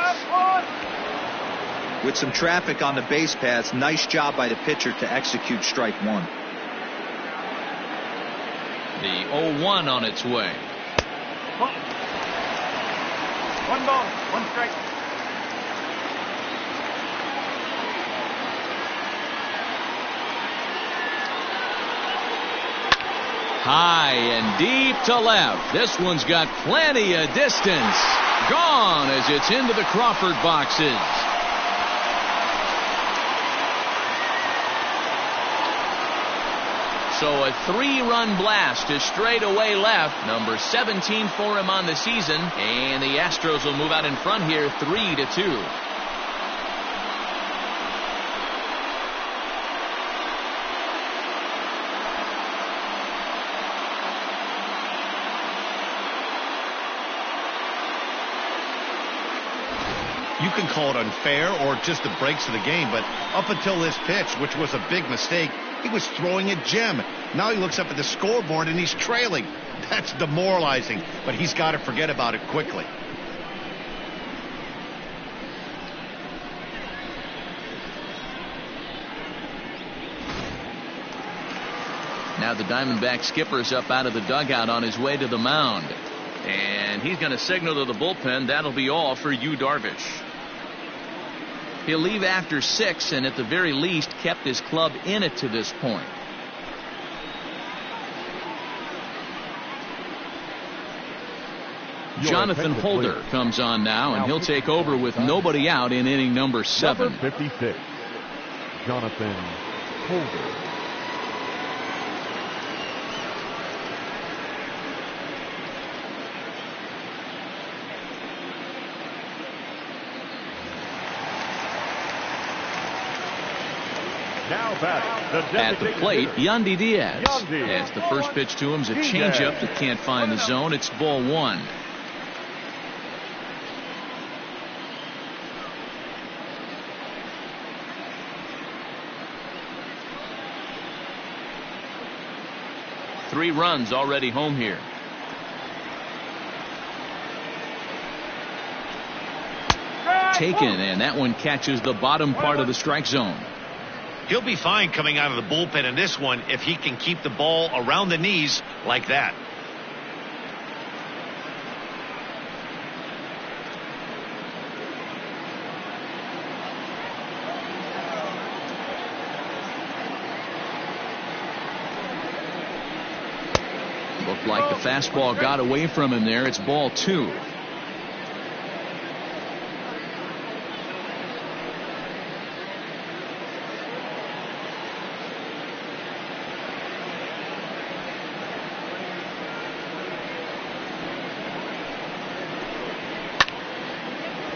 With some traffic on the base paths, nice job by the pitcher to execute strike one. The 0-1 on its way. 1 ball, 1 strike. High and deep to left. This one's got plenty of distance. Gone as it's into the Crawford boxes. So a 3-run blast to straightaway left. Number 17 for him on the season. And the Astros will move out in front here 3-2. You can call it unfair or just the breaks of the game, but up until this pitch, which was a big mistake, he was throwing a gem. Now he looks up at the scoreboard and he's trailing. That's demoralizing, but he's got to forget about it quickly. Now the Diamondback skipper's up out of the dugout on his way to the mound. And he's going to signal to the bullpen that'll be all for Yu Darvish. He'll leave after 6 and at the very least kept his club in it to this point. Jonathan Holder comes on now, and he'll take over with nobody out in inning number 7. Number 56, Jonathan Holder. At the plate, Yandy Diaz. As the first pitch to him is a changeup that can't find the zone. It's ball 1. Three runs already home here. Taken, and that one catches the bottom part of the strike zone. He'll be fine coming out of the bullpen in this one if he can keep the ball around the knees like that. Looked like the fastball got away from him there. It's ball 2.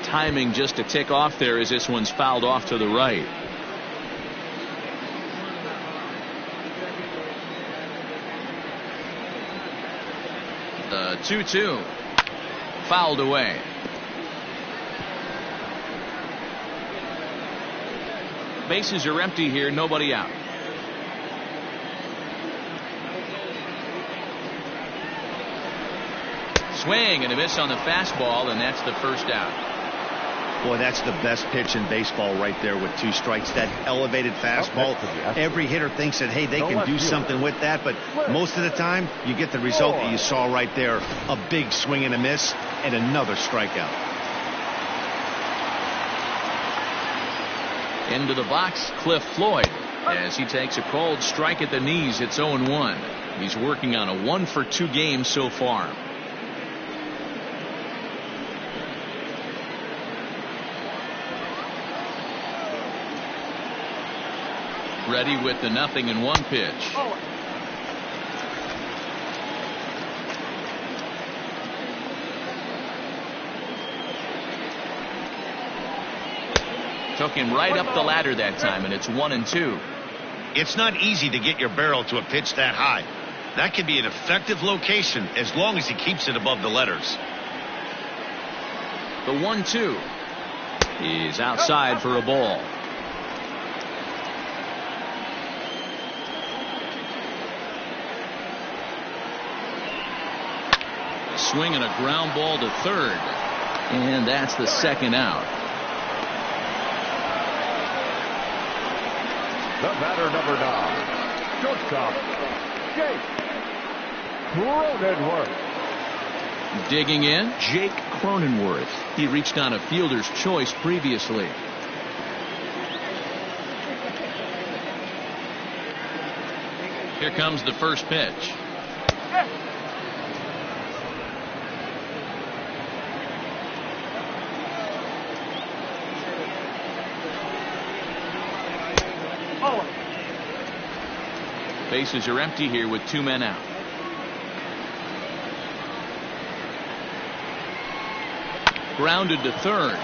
Timing just a tick off there as this one's fouled off to the right. The 2-2 fouled away. Bases are empty here, nobody out. Swing and a miss on the fastball, and that's the first out. Boy, that's the best pitch in baseball right there with 2 strikes. That elevated fastball. Every hitter thinks that, hey, they can do something with that, but most of the time you get the result that you saw right there. A big swing and a miss and another strikeout. Into the box, Cliff Floyd, as he takes a cold strike at the knees. It's 0-1. He's working on a 1-for-2 game so far. Ready with the 0-1 pitch. Took him right up the ladder that time, and it's 1-2. It's not easy to get your barrel to a pitch that high. That can be an effective location as long as he keeps it above the letters. The 1-2 is outside for a ball. Swing and a ground ball to third, and that's the second out. The batter, number 9, shortstop, Jake Cronenworth. Digging in, Jake Cronenworth. He reached on a fielder's choice previously. Here comes the first pitch. Bases are empty here with 2 men out. Grounded to third.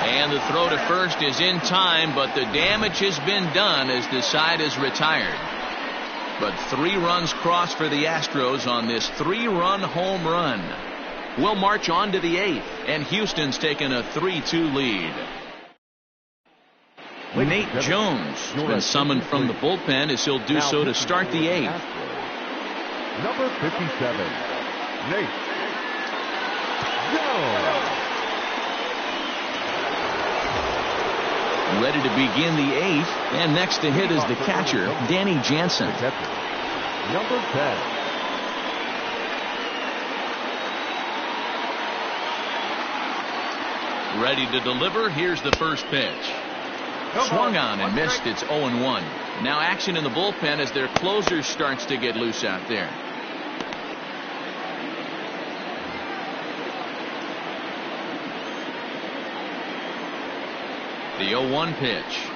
And the throw to first is in time, but the damage has been done as the side is retired. But 3 runs crossed for the Astros on this 3-run home run. We'll march on to the 8th, and Houston's taken a 3-2 lead. Nate Jones has been summoned from the bullpen as he'll do so to start the 8th. Number 57, Nate Jones. Ready to begin the 8th, and next to hit is the catcher, Danny Jansen. Number 10. Ready to deliver. Here's the first pitch. Swung on and missed. It's 0-1. Now action in the bullpen as their closer starts to get loose out there. The 0-1 pitch.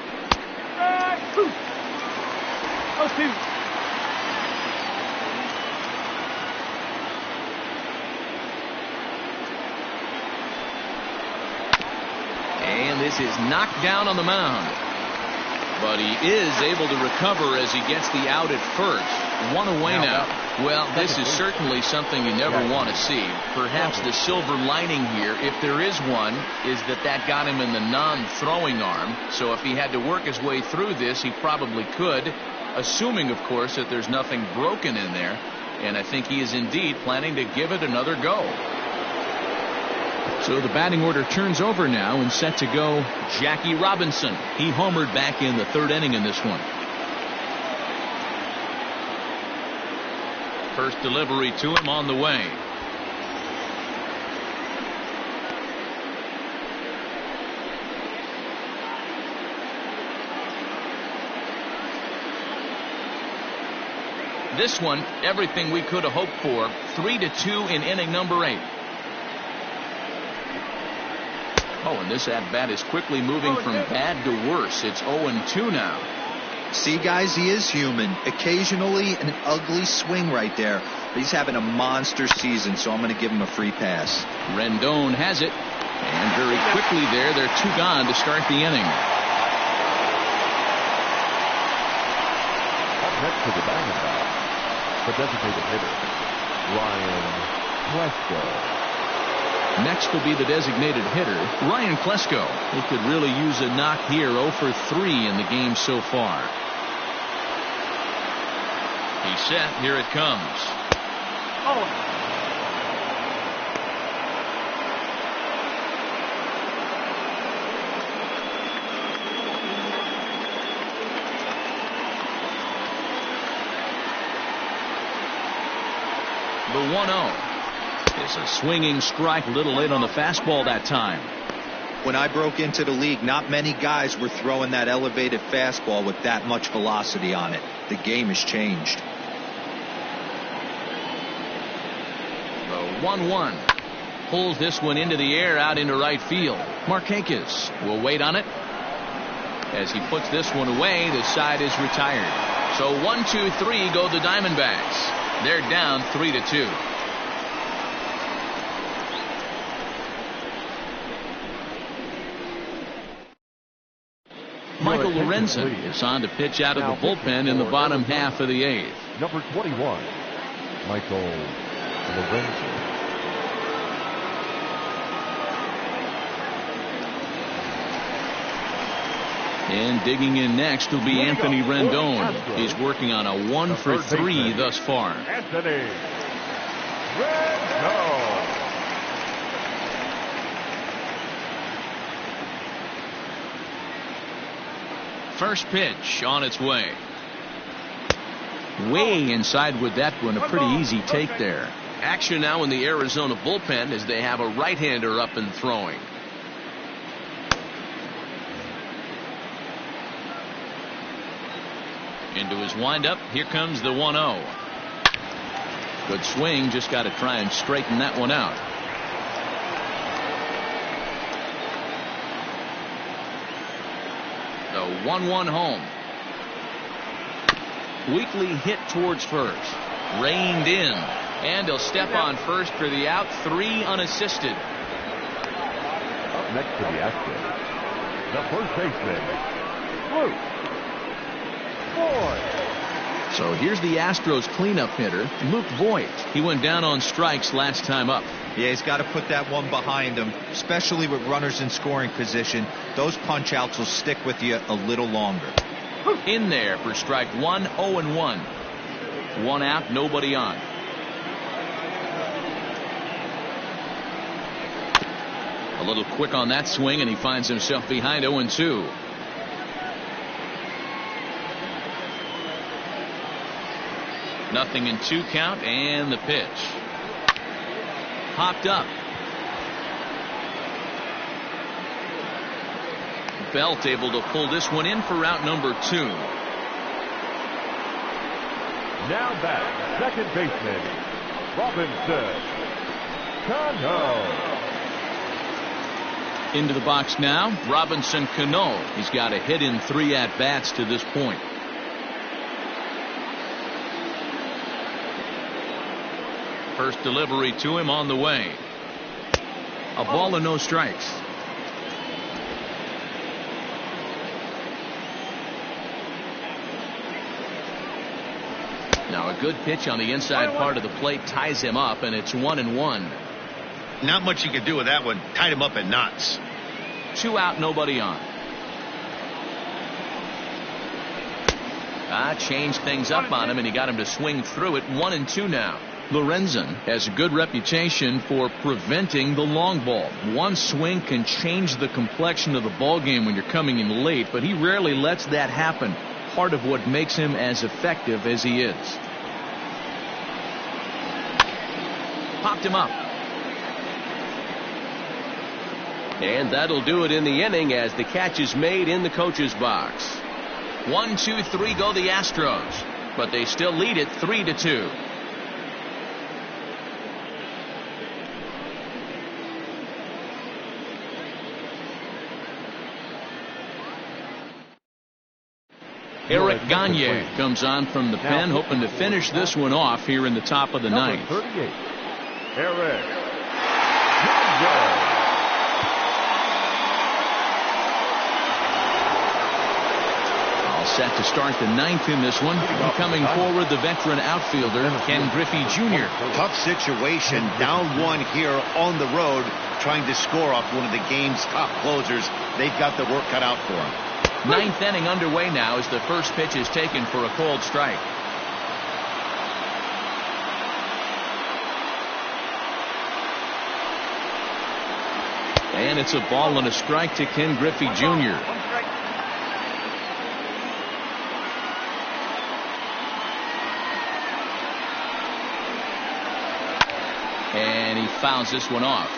0-2. And this is knocked down on the mound. But he is able to recover as he gets the out at first. One away now. Well, this is certainly something you never want to see. Perhaps the silver lining here, if there is one, is that got him in the non-throwing arm. So if he had to work his way through this, he probably could, assuming, of course, that there's nothing broken in there. And I think he is indeed planning to give it another go. So the batting order turns over now, and set to go Jackie Robinson. He homered back in the 3rd inning in this one. First delivery to him on the way. This one, everything we could have hoped for. 3-2 in inning number 8. Oh, and this at-bat is quickly moving from bad to worse. It's 0-2 now. See, guys, he is human. Occasionally an ugly swing right there. But he's having a monster season, so I'm going to give him a free pass. Rendon has it. And very quickly there, they're 2 gone to start the inning. Up next to the Diamondbacks, the designated hitter, Ryan Klesko. Next will be the designated hitter, Ryan Klesko. He could really use a knock here. 0 for 3 in the game so far. He's set. Here it comes. Oh. The 1-0. It's a swinging strike, a little late on the fastball that time. When I broke into the league, not many guys were throwing that elevated fastball with that much velocity on it. The game has changed. The 1-1 pulls this one into the air out into right field. Markakis will wait on it. As he puts this one away, the side is retired. So 1-2-3 go the Diamondbacks. They're down 3-2. Michael Lorenzen is on to pitch out of the bullpen in the bottom half of the 8th. Number 21, Michael Lorenzen. And digging in next will be Anthony Rendon. He's working on a 1 for 3 thus far. Anthony Rendon. First pitch on its way. Way inside with that one. A pretty easy take there. Action now in the Arizona bullpen as they have a right-hander up and throwing. Into his windup. Here comes the 1-0. Good swing. Just got to try and straighten that one out. The 1-1 home. Weakly hit towards first. Reined in. And he'll step on first for the out. 3 unassisted. Up next to the Astros, the first baseman, Luke Boyd. So here's the Astros cleanup hitter, Luke Voigt. He went down on strikes last time up. Yeah, he's got to put that one behind him, especially with runners in scoring position. Those punch outs will stick with you a little longer. In there for strike one, 0-1. One out, nobody on. A little quick on that swing, and he finds himself behind 0-2. Nothing in 2 count, and the pitch. Popped up. Belt able to pull this one in for out number 2. Now back, second baseman, Robinson Cano. Into the box now, Robinson Cano. He's got a hit in 3 at-bats to this point. First delivery to him on the way. A ball and no strikes. Now a good pitch on the inside part of the plate ties him up, and it's 1-1. Not much you can do with that one. Tied him up in knots. 2 out, nobody on. Changed things up on him, and he got him to swing through it. 1-2 now. Lorenzen has a good reputation for preventing the long ball. One swing can change the complexion of the ball game when you're coming in late, but he rarely lets that happen. Part of what makes him as effective as he is. Popped him up. And that'll do it in the inning as the catch is made in the coach's box. 1, 2, 3 go the Astros, but they still lead it 3-2. Eric Gagne comes on from the pen, hoping to finish this one off here in the top of the ninth. 38, Eric Gagne. All set to start the ninth in this one. Coming forward, the veteran outfielder, Ken Griffey Jr. Tough situation, down 1 here on the road, trying to score off one of the game's top closers. They've got the work cut out for him. Ninth inning underway now as the first pitch is taken for a called strike. And it's a ball and a strike to Ken Griffey Jr. And he fouls this one off.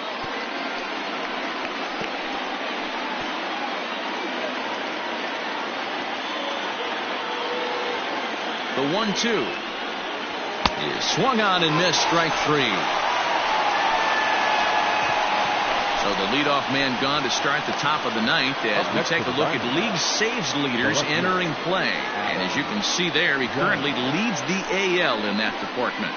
The 1-2 is swung on and missed, strike 3. So the leadoff man gone to start the top of the ninth as we take a look at league saves leaders entering play. And as you can see there, he currently leads the AL in that department.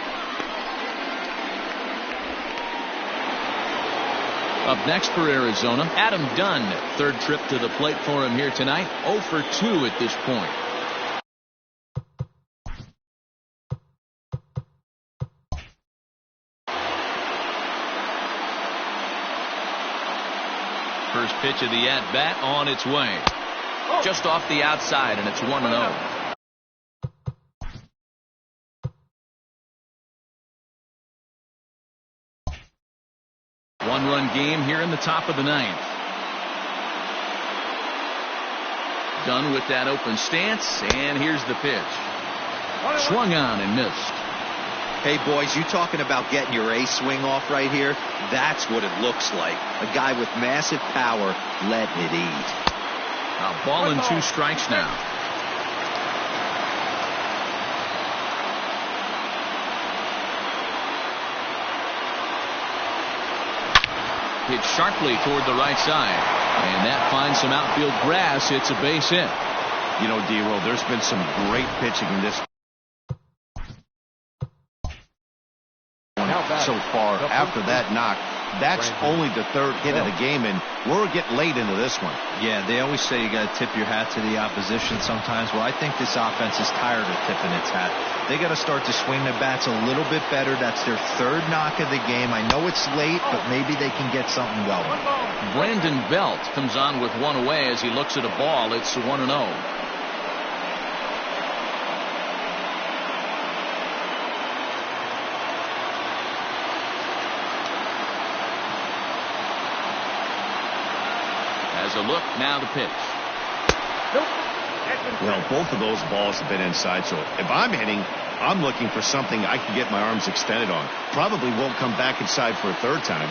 Up next for Arizona, Adam Dunn. Third trip to the plate for him here tonight. 0 for 2 at this point. First pitch of the at-bat on its way. Just off the outside, and it's 1-0. One-run game here in the top of the ninth. Done with that open stance, and here's the pitch. Swung on and missed. Hey, boys, you talking about getting your A swing off right here? That's what it looks like. A guy with massive power letting it eat. A ball and 2 strikes now. Hit sharply toward the right side. And that finds some outfield grass. It's a base hit. You know, D-Roll, there's been some great pitching in this so far. After that knock, That's only the third hit of the game, and we're getting late into this one. Yeah, they always say you got to tip your hat to the opposition sometimes. Well, I think this offense is tired of tipping its hat. They got to start to swing the bats a little bit better. That's their third knock of the game. I know it's late, but maybe they can get something going. Brandon Belt comes on with one away as he looks at a ball. It's 1-0. As a look, now the pitch. Well, both of those balls have been inside, so if I'm hitting, I'm looking for something I can get my arms extended on. Probably won't come back inside for a third time.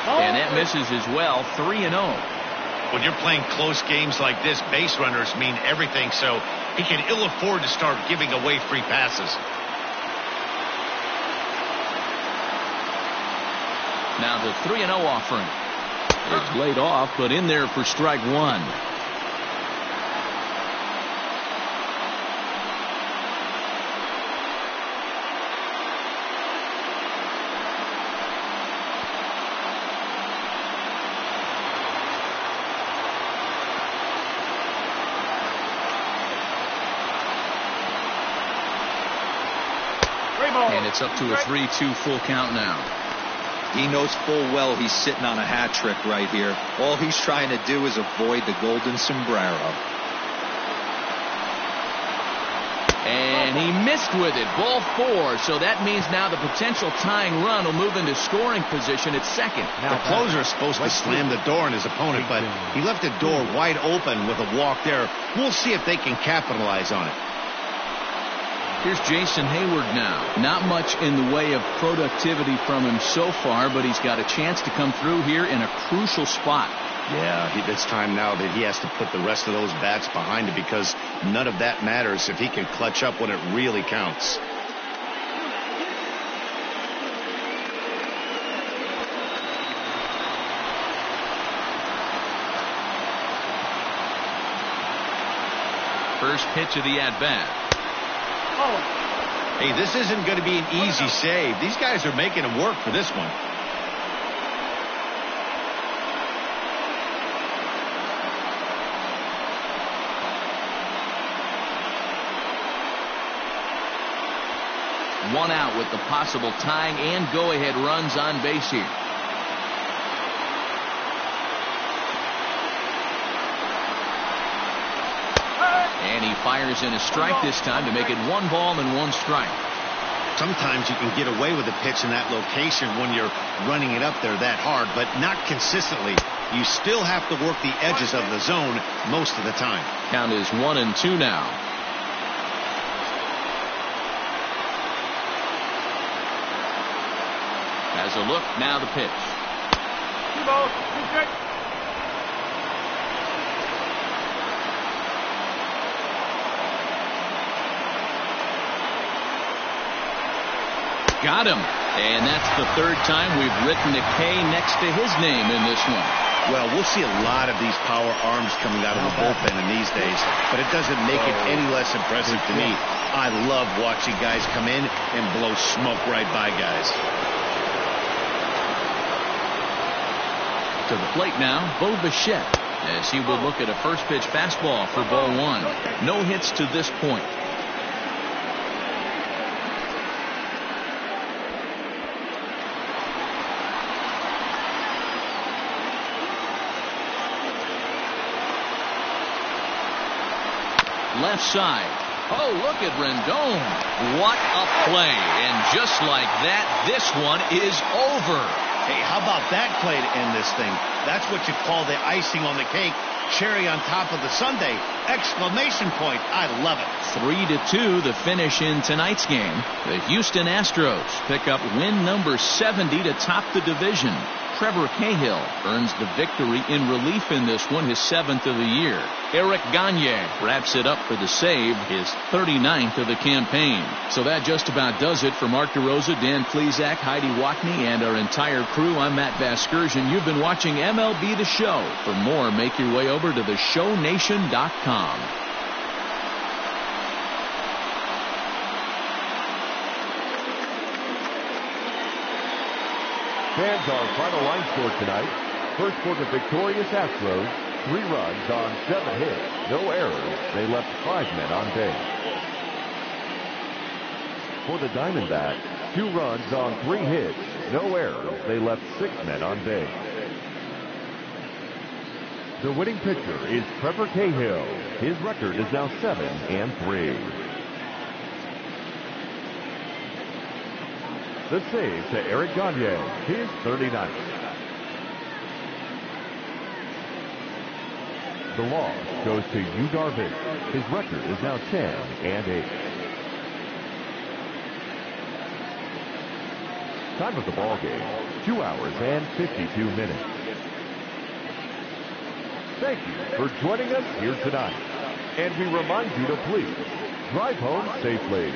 And that misses as well. 3-0. When you're playing close games like this, base runners mean everything, so he can ill afford to start giving away free passes. Now the 3-0 offering. It's laid off, but in there for strike one. And it's up to a 3-2 full count now. He knows full well he's sitting on a hat trick right here. All he's trying to do is avoid the golden sombrero. And he missed with it. Ball 4. So that means now the potential tying run will move into scoring position at second. The closer is supposed to slam the door on his opponent, but he left the door wide open with a walk there. We'll see if they can capitalize on it. Here's Jason Hayward now. Not much in the way of productivity from him so far, but he's got a chance to come through here in a crucial spot. Yeah, it's time now that he has to put the rest of those bats behind him, because none of that matters if he can clutch up when it really counts. First pitch of the at-bat. Hey, this isn't going to be an easy save. These guys are making him work for this one. One out with the possible tying and go-ahead runs on base here. And he fires in a strike this time to make it 1 ball and 1 strike. Sometimes you can get away with a pitch in that location when you're running it up there that hard, but not consistently. You still have to work the edges of the zone most of the time. Count is 1-2 now. As a look, now the pitch. 2 balls, 2 strikes. Got him. And that's the third time we've written a K next to his name in this one. Well, we'll see a lot of these power arms coming out of the bullpen in these days, but it doesn't make it any less impressive to me. I love watching guys come in and blow smoke right by guys. To the plate now, Bo Bichette, as he will look at a first pitch fastball for ball 1. No hits to this point. Left side. Oh, look at Rendon. What a play. And just like that, this one is over. Hey, how about that play to end this thing? That's what you call the icing on the cake. Cherry on top of the sundae. Exclamation point. I love it. 3-2 the finish in tonight's game. The Houston Astros pick up win number 70 to top the division. Trevor Cahill earns the victory in relief in this one, his 7th of the year. Eric Gagne wraps it up for the save, his 39th of the campaign. So that just about does it for Mark DeRosa, Dan Plesac, Heidi Wackney, and our entire crew. I'm Matt Vasgersian. You've been watching MLB The Show. For more, make your way over to theshownation.com. Fans, our final line score tonight. First for the victorious Astros, 3 runs on 7 hits, no errors. They left 5 men on base. For the Diamondbacks, 2 runs on 3 hits, no errors. They left 6 men on base. The winning pitcher is Trevor Cahill. His record is now 7-3. The save to Eric Gagne, his 39th. The loss goes to Yu Darvish. His record is now 10-8. Time of the ball game, 2 hours and 52 minutes. Thank you for joining us here tonight. And we remind you to please drive home safely.